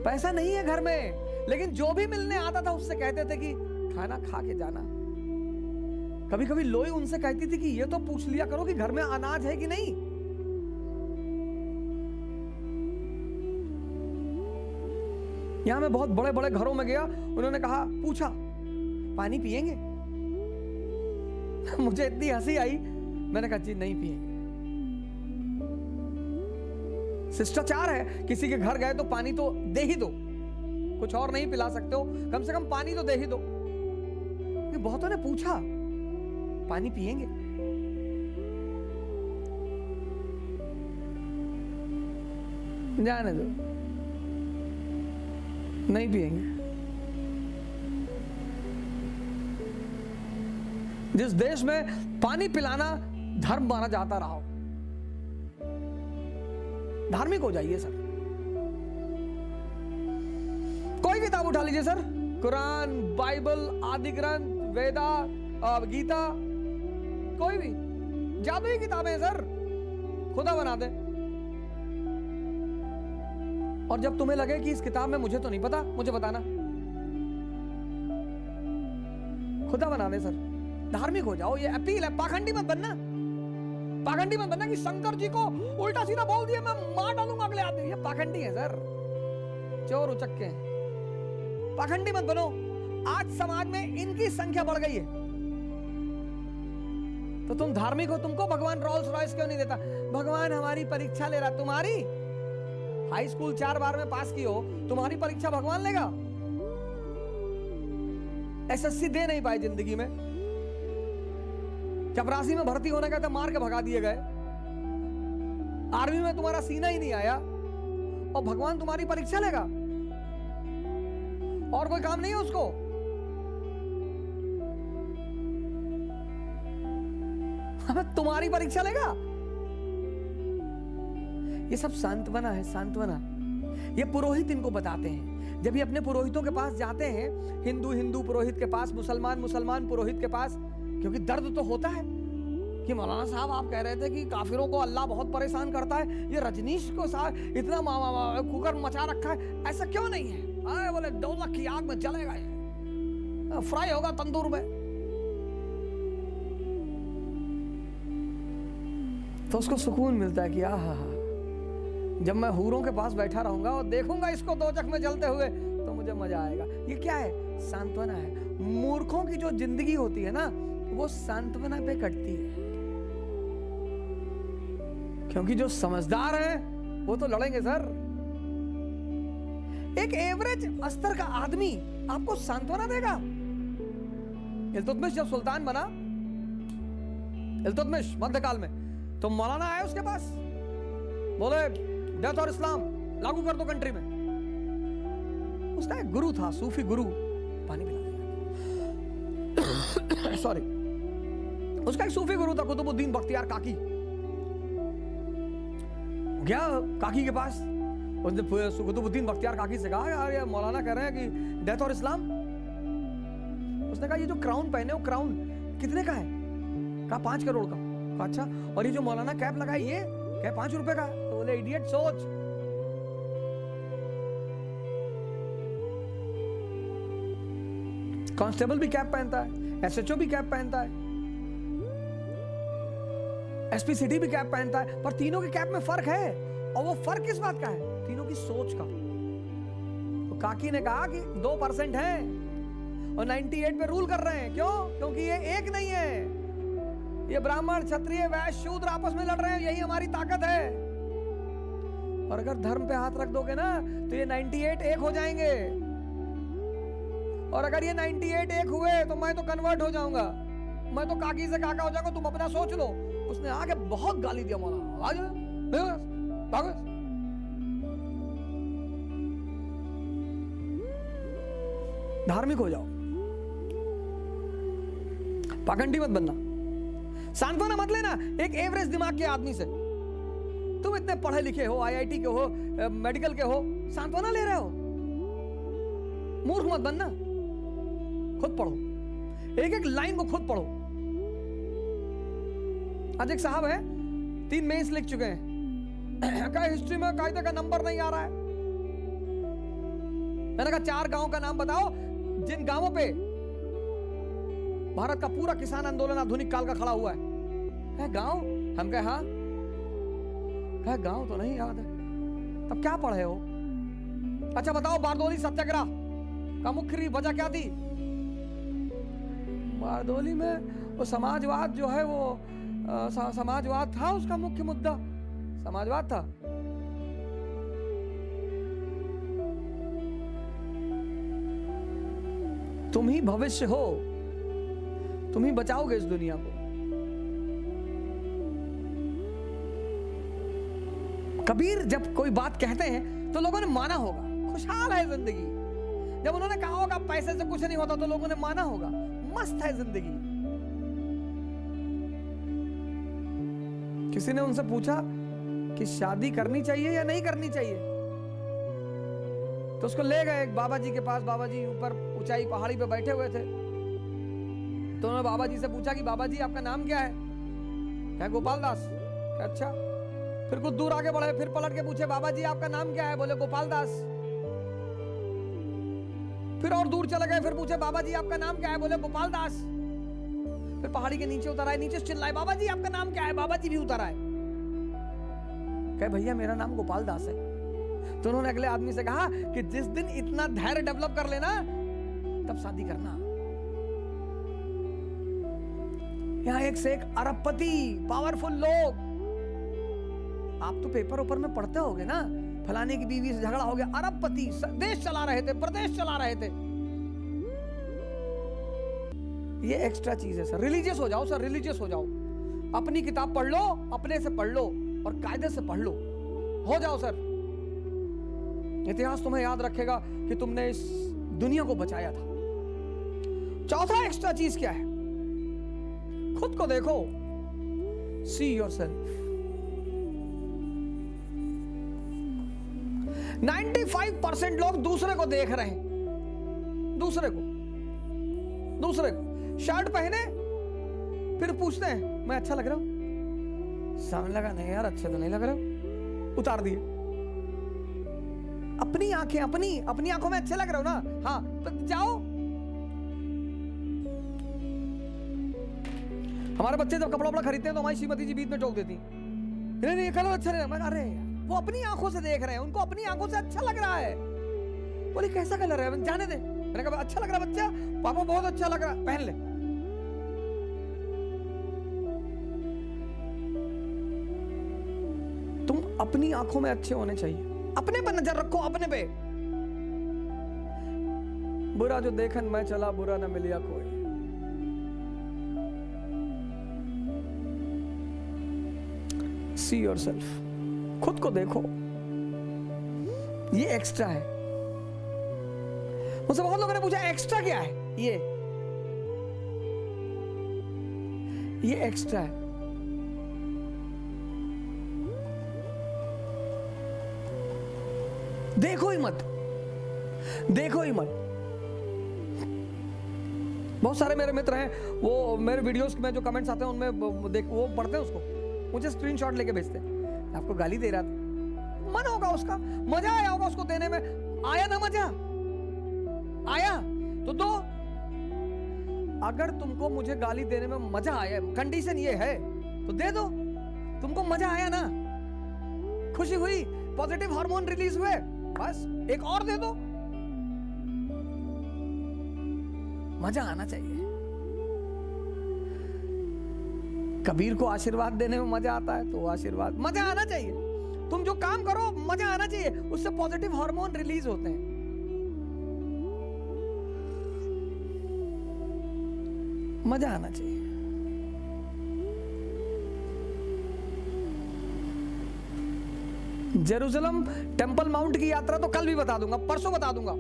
पैसा नहीं है घर में, लेकिन जो भी मिलने आता था उससे कहते थे कि खाना खा के जाना। कभी कभी लोई उनसे कहती थी कि ये तो पूछ लिया करो कि घर में अनाज है कि नहीं। यहां मैं बहुत बड़े बड़े घरों में गया, उन्होंने कहा, पूछा पानी पिएंगे? मुझे इतनी हंसी आई, मैंने कहा जी नहीं पिएंगे। शिष्टाचार है, किसी के घर गए तो पानी तो दे ही दो, कुछ और नहीं पिला सकते हो, कम से कम पानी तो दे ही दो। बहुतों ने पूछा पानी पिएंगे? जाने दो, नहीं पिएंगे। जिस देश में पानी पिलाना धर्म माना जाता रहा हो, धार्मिक हो जाइए सर। कोई किताब उठा लीजिए सर, कुरान, बाइबल, आदि ग्रंथ, वेदा, गीता, कोई भी जादुई किताबें सर, खुदा बना दे। और जब तुम्हें लगे कि इस किताब में मुझे तो नहीं पता, मुझे बताना, खुदा बना दे सर। धार्मिक हो जाओ, ये अपील है। पाखंडी मत बनना, पाखंडी मत बनना कि शंकर जी को उल्टा सीधा बोल दिया मैं मार डालूंगा अगले आदमी। ये पाखंडी है सर, चोर उचक्के हैं। पाखंडी मत बनो। आज समाज में इनकी संख्या बढ़ गई है, तो तुम धार्मिक हो, तुमको भगवान रोल्स रॉयस क्यों नहीं देता? भगवान हमारी परीक्षा ले रहा, तुम्हारी हाई स्कूल 4 बार में पास की हो, तुम्हारी परीक्षा भगवान लेगा? एसएससी दे नहीं पाए जिंदगी में, चपरासी में भर्ती होने गए तो मार के भगा दिए गए, आर्मी में तुम्हारा सीना ही नहीं आया, और भगवान तुम्हारी परीक्षा लेगा? और कोई काम नहीं है उसको? तुम्हारी परीक्षा लेगा? ये सब सांत्वना है, सांत्वना। ये पुरोहित इनको बताते हैं। जब ये अपने पुरोहितों के पास जाते हैं, हिंदू हिंदू पुरोहित के पास, मुसलमान मुसलमान पुरोहित के पास, क्योंकि दर्द तो होता है। कि मौलाना साहब आप कह रहे थे कि काफिरों को अल्लाह बहुत परेशान करता है, ये रजनीश को साहब इतना कुकर मचा रखा है, ऐसा क्यों नहीं है? आए बोले 2 लाख की आग में जलेगा, ये फ्राई होगा तंदूर में। तो उसको सुकून मिलता है कि आहा, जब मैं हूरों के पास बैठा रहूंगा और देखूंगा इसको दोजख में जलते हुए तो मुझे मजा आएगा। ये क्या है? सांत्वना है। मूर्खों की जो जिंदगी होती है ना, वो सांत्वना पे कटती है, क्योंकि जो समझदार है वो तो लड़ेंगे सर। एक एवरेज स्तर का आदमी आपको सांत्वना देगा। इल्तुतमिश जब सुल्तान बना, इल्तुतमिश मध्यकाल में, तो मौलाना आए उसके पास, बोले डेथ और इस्लाम लागू कर दो कंट्री में। उसका एक गुरु था, सूफी गुरु, पानी पिला दिया सॉरी, उसका एक सूफी गुरु था कुतुबुद्दीन बख्तियार काकी। गया काकी के पास, उसने कुतुबुद्दीन बख्तियार काकी से कहा यार ये मौलाना कह रहे हैं कि डेथ और इस्लाम। उसने कहा ये जो क्राउन पहने हो, क्राउन कितने का है? कहा 5 करोड़ का। कहा अच्छा, और ये जो मौलाना कैप लगाई ये क्या 5 रुपए का? तो बोले इडियट, सोच। कांस्टेबल भी कैप पहनता है, एसएचओ भी कैप पहनता है, एसपी सिटी भी कैप पहनता है, पर तीनों के कैप में फर्क है। और वो फर्क किस बात का है? तीनों की सोच का। तो काकी ने कहा कि 2% है और 98 पे रूल कर रहे हैं। क्यों? क्योंकि ये एक नहीं है, ये ब्राह्मण क्षत्रिय वैश्य शूद्र आपस में लड़ रहे हैं, यही हमारी ताकत है। और अगर धर्म पे हाथ रख दोगे ना तो ये 98 एक हो जाएंगे, और अगर ये 98 एक हुए तो मैं तो कन्वर्ट हो जाऊंगा, मैं तो काकी से काका हो जाऊंगा, तुम अपना सोच लो। उसने आके बहुत गाली दिया मौलाना, आज धार्मिक हो जाओ, पाखंडी मत बनना, सांत्वना मत लेना एक एवरेज दिमाग के आदमी से। तुम इतने पढ़े लिखे हो, आईआईटी के हो, मेडिकल के हो, सांत्वना ले रहे हो। मूर्ख मत बनना, खुद पढ़ो, एक एक लाइन को खुद पढ़ो। आज एक साहब है 3 मेंस लिख चुके हैं, क्या हिस्ट्री में कायदे का नंबर नहीं आ रहा है। मैंने कहा 4 गांव का नाम बताओ जिन गांवों पे भारत का पूरा किसान आंदोलन आधुनिक काल का खड़ा हुआ है। गांव? हम कहे हाँ। कहे गांव तो नहीं याद है। तब क्या पढ़े हो? अच्छा बताओ बारदोली सत्याग्रह का मुख्य वजह क्या थी? बारदोली में वो समाजवाद जो है वो समाजवाद था, उसका मुख्य मुद्दा समाजवाद था। तुम ही भविष्य हो, तुम ही बचाओगे इस दुनिया को। कबीर जब कोई बात कहते हैं तो लोगों ने माना होगा, खुशहाल है जिंदगी। जब उन्होंने कहा होगा पैसे से कुछ नहीं होता तो लोगों ने माना होगा, मस्त है जिंदगी। किसी ने उनसे पूछा कि शादी करनी चाहिए या नहीं करनी चाहिए, तो उसको ले गए एक बाबा जी के पास। बाबा जी ऊपर ऊंचाई पहाड़ी पे बैठे हुए थे, तो उन्होंने बाबा जी से पूछा कि बाबा जी आपका नाम क्या है? क्या गोपाल दास? क्या अच्छा। फिर कुछ दूर आगे बढ़े, फिर पलट के पूछे बाबा जी आपका नाम क्या है? बोले गोपाल दास। फिर और दूर चले गए, फिर पूछे बाबा जी आपका नाम क्या है? बोले गोपाल दास। फिर पहाड़ी के नीचे उतर आए, नीचे से चिल्लाए बाबा जी आपका नाम क्या है? बाबा जी भी उतर आए, कहे भैया मेरा नाम गोपाल दास है। तो उन्होंने अगले आदमी से कहा कि जिस दिन इतना धैर्य डेवलप कर लेना तब शादी करना। यहां एक से एक अरबपति पावरफुल लोग, आप तो पेपर ऊपर में पढ़ते होगे ना, फलाने की बीवी से झगड़ा हो गया, अरबपति देश चला रहे थे, प्रदेश चला रहे थे। ये एक्स्ट्रा चीज है सर। रिलीजियस हो जाओ सर, रिलीजियस हो जाओ। अपनी किताब पढ़ लो, अपने से पढ़ लो और कायदे से पढ़ लो, हो जाओ सर। इतिहास तुम्हें याद रखेगा कि तुमने इस दुनिया को बचाया था। चौथा एक्स्ट्रा चीज क्या है? खुद को देखो, सी योरसेल्फ। 95% लोग दूसरे को देख रहे हैं, दूसरे को शर्ट पहने फिर पूछते हैं मैं अच्छा लग रहा हूं? सामने लगा नहीं यार अच्छे तो नहीं लग रहा हूं, उतार दिए। अपनी आंखें, अपनी आंखों में अच्छे लग रहे हो ना, हाँ तो जाओ। हमारे बच्चे जब कपड़ा वपड़ा खरीदते हैं तो हमारी श्रीमती जी बीच में टोक देती, नहीं नहीं ये कलर अच्छा नहीं। मैं अरे वो अपनी आंखों से देख रहे हैं, उनको अपनी आंखों से अच्छा लग रहा है। बोले कैसा कलर है, जाने दे। मैंने कहा अच्छा लग रहा बच्चा, पापा बहुत अच्छा लग रहा, पहन ले। तुम अपनी आंखों में अच्छे होने चाहिए, अपने पर नजर रखो, अपने पे। बुरा जो देखन मैं चला, बुरा न मिलिया कोई। सी योरसेल्फ, खुद को देखो। ये एक्स्ट्रा है। मुझसे बहुत लोगों ने पूछा एक्स्ट्रा क्या है? ये एक्स्ट्रा है। देखो ही मत, देखो ही मत। बहुत सारे मेरे मित्र हैं, वो मेरे वीडियोस में जो कमेंट्स आते हैं उनमें वो पढ़ते हैं, उसको मुझे स्क्रीनशॉट लेके भेजते हैं। आपको गाली दे रहा था, मन होगा उसका, मजा आया होगा उसको देने में, आया ना मजा आया तो दो। अगर तुमको मुझे गाली देने में मजा आया, कंडीशन ये है तो दे दो। तुमको मजा आया ना, खुशी हुई, पॉजिटिव हार्मोन रिलीज हुए, बस एक और दे दो। मजा आना चाहिए। कबीर को आशीर्वाद देने में मजा आता है तो आशीर्वाद, मजा आना चाहिए। तुम जो काम करो मजा आना चाहिए, उससे पॉजिटिव हार्मोन रिलीज होते हैं। मजा आना चाहिए। जेरूसलम टेंपल माउंट की यात्रा तो कल भी बता दूंगा, परसों बता दूंगा।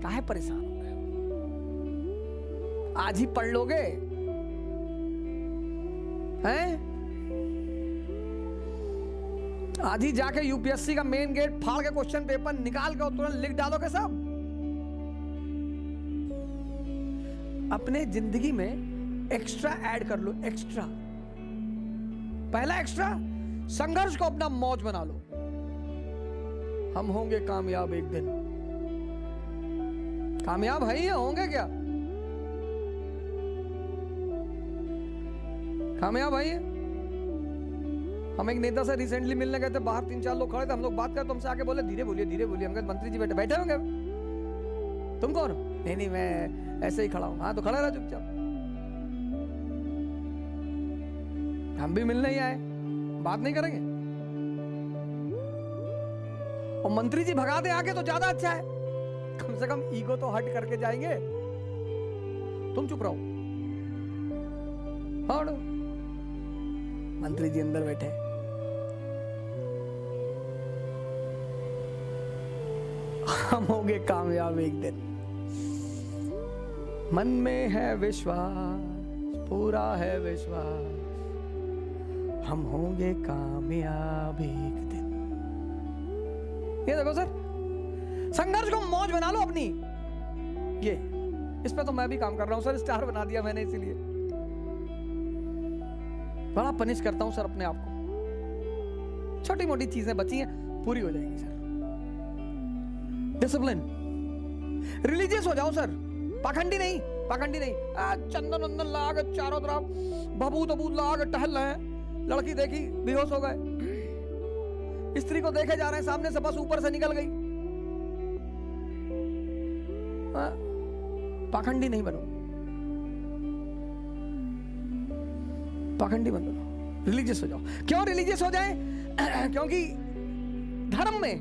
काहे परेशान हो गए? आज ही पढ़ लोगे हैं? आज ही जाके यूपीएससी का मेन गेट फाड़ के क्वेश्चन पेपर निकाल के तुरंत लिख डालोगे सब। अपने जिंदगी में एक्स्ट्रा ऐड कर लो, एक्स्ट्रा। पहला एक्स्ट्रा, संघर्ष को अपना मौज बना लो। हम होंगे कामयाब एक दिन। कामयाब है ही होंगे क्या? कामयाब है ही। हम एक नेता से रिसेंटली मिलने गए थे, बाहर 3-4 लोग खड़े थे, हम लोग बात करते, हमसे आके बोले धीरे बोलिए धीरे बोलिए। हम कहा मंत्री जी बैठे होंगे। तुम कौन हो? नहीं मैं ऐसे ही खड़ा हूं। हाँ तो खड़ा रहा चुपचाप, हम भी मिलने ही आए, बात नहीं करेंगे। और मंत्री जी भगा दे आके तो ज्यादा अच्छा है, कम से कम ईगो तो हट करके जाएंगे। तुम चुप रहो। हाँ मंत्री जी अंदर बैठे, हम होंगे कामयाब एक दिन। मन में है विश्वास, पूरा है विश्वास, हम होंगे कामयाब एक दिन। ये देखो सर, संघर्ष को मौज बना लो अपनी। ये इस पे तो मैं भी काम कर रहा हूं सर, स्टार बना दिया मैंने, इसीलिए बड़ा पनिश करता हूं सर अपने आप को। छोटी मोटी चीजें बची हैं, पूरी हो जाएंगी सर। डिसिप्लिन, रिलीजियस हो जाओ सर, पाखंडी नहीं, पाखंडी नहीं। चंदन वंदन ला के चारों तरफ बबूत अबूत ला के टहल रहे हैं, लड़की देखी बेहोश हो गए, स्त्री को देखे जा रहे हैं सामने से, बस ऊपर से निकल गई। पाखंडी नहीं बनो, पाखंडी मत बनो, रिलीजियस हो जाओ। क्यों रिलीजियस हो जाए? क्योंकि धर्म में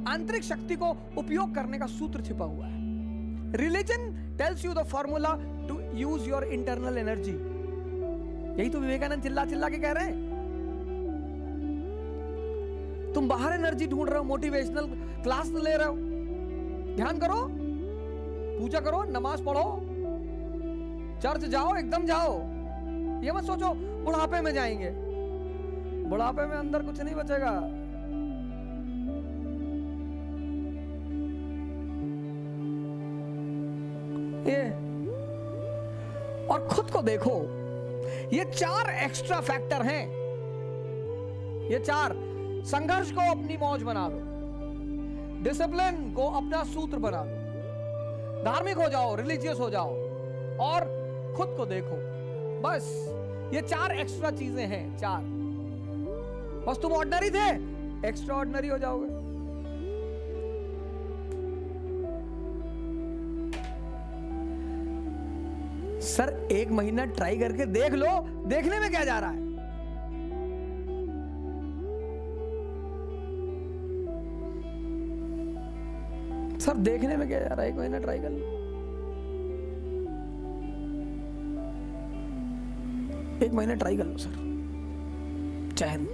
आंतरिक शक्ति को उपयोग करने का सूत्र छिपा हुआ है। Religion tells you the formula to use your internal energy. यही तो विवेकानंद चिल्ला चिल्ला के कह रहे हैं। तुम बाहर एनर्जी ढूंढ रहे हो, मोटिवेशनल क्लास ले रहे हो, ध्यान करो, पूजा करो, नमाज पढ़ो, चर्च जाओ, एकदम जाओ। ये मत सोचो बुढ़ापे में जाएंगे, बुढ़ापे में अंदर कुछ नहीं बचेगा। ये और खुद को देखो, ये 4 एक्स्ट्रा फैक्टर हैं। ये 4। संघर्ष को अपनी मौज बना लो, डिसिप्लिन को अपना सूत्र बना लो, धार्मिक हो जाओ, रिलीजियस हो जाओ और खुद को देखो। बस ये 4 एक्स्ट्रा चीजें हैं। 4। बस तुम ऑर्डिनरी थे, एक्स्ट्रा ऑर्डिनरी हो जाओगे। सर 1 महीना ट्राई करके देख लो, देखने में क्या जा रहा है। सर देखने में क्या जा रहा है, 1 महीना ट्राई कर लो। 1 महीना ट्राई कर लो सर। जय हिंद।